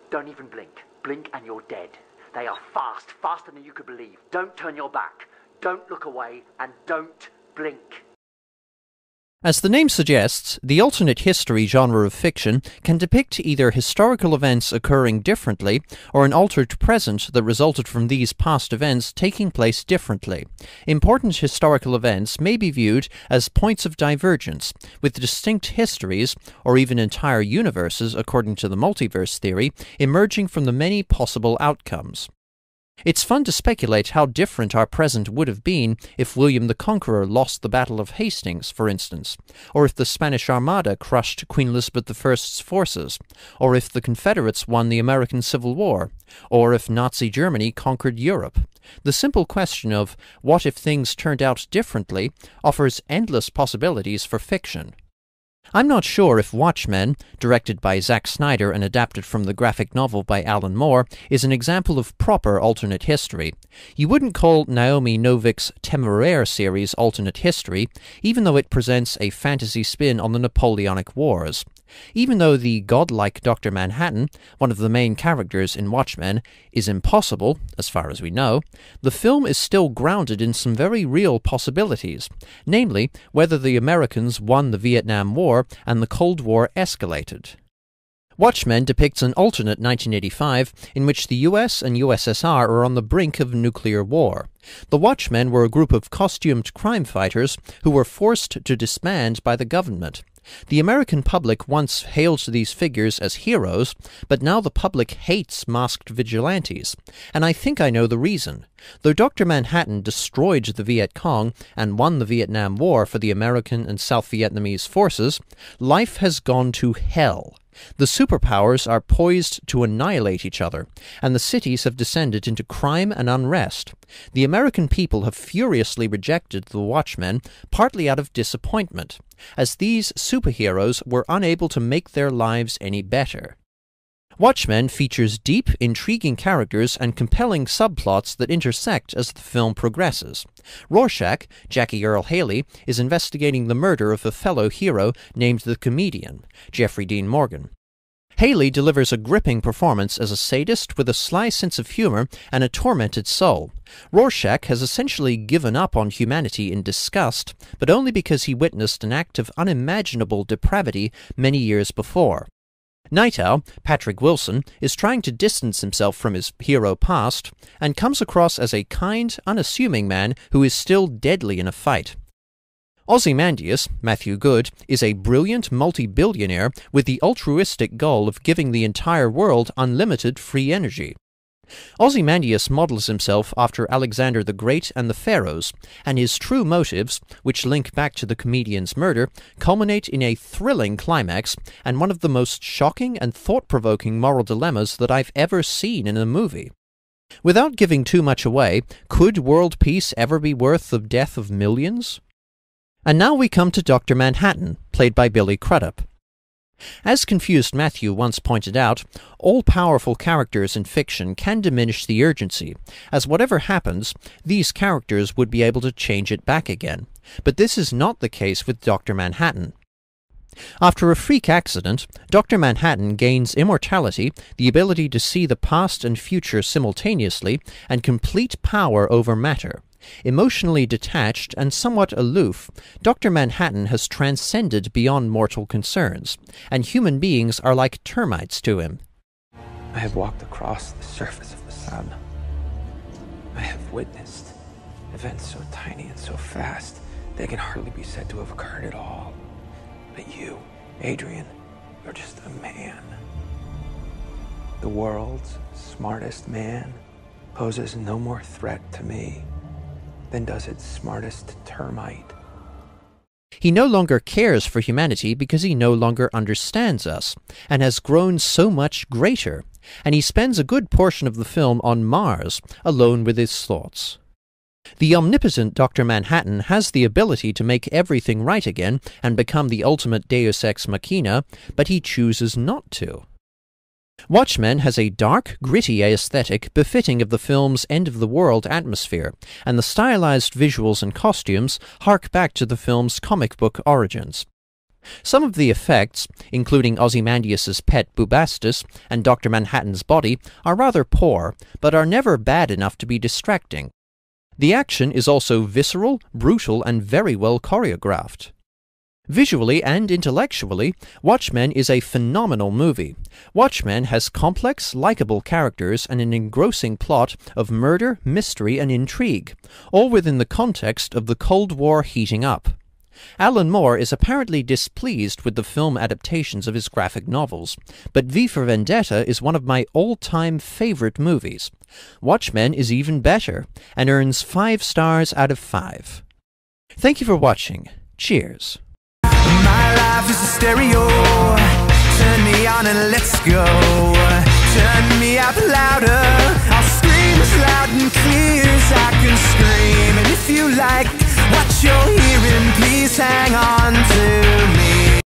Don't even blink. Blink and you're dead. They are fast, faster than you could believe. Don't turn your back. Don't look away, and don't blink. As the name suggests, the alternate history genre of fiction can depict either historical events occurring differently or an altered present that resulted from these past events taking place differently. Important historical events may be viewed as points of divergence, with distinct histories, or even entire universes according to the multiverse theory, emerging from the many possible outcomes. It's fun to speculate how different our present would have been if William the Conqueror lost the Battle of Hastings, for instance, or if the Spanish Armada crushed Queen Elizabeth I's forces, or if the Confederates won the American Civil War, or if Nazi Germany conquered Europe. The simple question of what if things turned out differently offers endless possibilities for fiction. I'm not sure if Watchmen, directed by Zack Snyder and adapted from the graphic novel by Alan Moore, is an example of proper alternate history. You wouldn't call Naomi Novik's Temeraire series alternate history, even though it presents a fantasy spin on the Napoleonic Wars. Even though the godlike Dr. Manhattan, one of the main characters in Watchmen, is impossible, as far as we know, the film is still grounded in some very real possibilities, namely whether the Americans won the Vietnam War and the Cold War escalated. Watchmen depicts an alternate 1985 in which the US and USSR are on the brink of nuclear war. The Watchmen were a group of costumed crime fighters who were forced to disband by the government. The American public once hailed these figures as heroes, but now the public hates masked vigilantes, and I think I know the reason. Though Dr. Manhattan destroyed the Viet Cong and won the Vietnam War for the American and South Vietnamese forces, life has gone to hell. The superpowers are poised to annihilate each other, and the cities have descended into crime and unrest. The American people have furiously rejected the Watchmen, partly out of disappointment, as these superheroes were unable to make their lives any better. Watchmen features deep, intriguing characters and compelling subplots that intersect as the film progresses. Rorschach, Jackie Earle Haley, is investigating the murder of a fellow hero named the Comedian, Jeffrey Dean Morgan. Haley delivers a gripping performance as a sadist with a sly sense of humor and a tormented soul. Rorschach has essentially given up on humanity in disgust, but only because he witnessed an act of unimaginable depravity many years before. Night Owl, Patrick Wilson, is trying to distance himself from his hero past and comes across as a kind, unassuming man who is still deadly in a fight. Ozymandias, Matthew Good, is a brilliant multi-billionaire with the altruistic goal of giving the entire world unlimited free energy. Ozymandias models himself after Alexander the Great and the Pharaohs, and his true motives, which link back to the comedian's murder, culminate in a thrilling climax and one of the most shocking and thought-provoking moral dilemmas that I've ever seen in a movie. Without giving too much away, could world peace ever be worth the death of millions? And now we come to Dr. Manhattan, played by Billy Crudup. As Confused Matthew once pointed out, all-powerful characters in fiction can diminish the urgency, as whatever happens, these characters would be able to change it back again. But this is not the case with Dr. Manhattan. After a freak accident, Dr. Manhattan gains immortality, the ability to see the past and future simultaneously, and complete power over matter. Emotionally detached and somewhat aloof, Dr. Manhattan has transcended beyond mortal concerns, and human beings are like termites to him. I have walked across the surface of the sun. I have witnessed events so tiny and so fast, they can hardly be said to have occurred at all. But you, Adrian, you're just a man. The world's smartest man poses no more threat to me than does its smartest termite. He no longer cares for humanity because he no longer understands us, and has grown so much greater, and he spends a good portion of the film on Mars, alone with his thoughts. The omnipotent Dr. Manhattan has the ability to make everything right again and become the ultimate deus ex machina, but he chooses not to. Watchmen has a dark, gritty aesthetic befitting of the film's end-of-the-world atmosphere, and the stylized visuals and costumes hark back to the film's comic book origins. Some of the effects, including Ozymandias' pet Bubastis and Dr. Manhattan's body, are rather poor, but are never bad enough to be distracting. The action is also visceral, brutal, and very well choreographed. Visually and intellectually, Watchmen is a phenomenal movie. Watchmen has complex, likable characters and an engrossing plot of murder, mystery, and intrigue, all within the context of the Cold War heating up. Alan Moore is apparently displeased with the film adaptations of his graphic novels, but V for Vendetta is one of my all-time favorite movies. Watchmen is even better, and earns 5 stars out of 5. Thank you for watching. Cheers. My life is a stereo. Turn me on and let's go. Turn me up louder. I'll scream as loud and clear as I can scream. And if you like what you're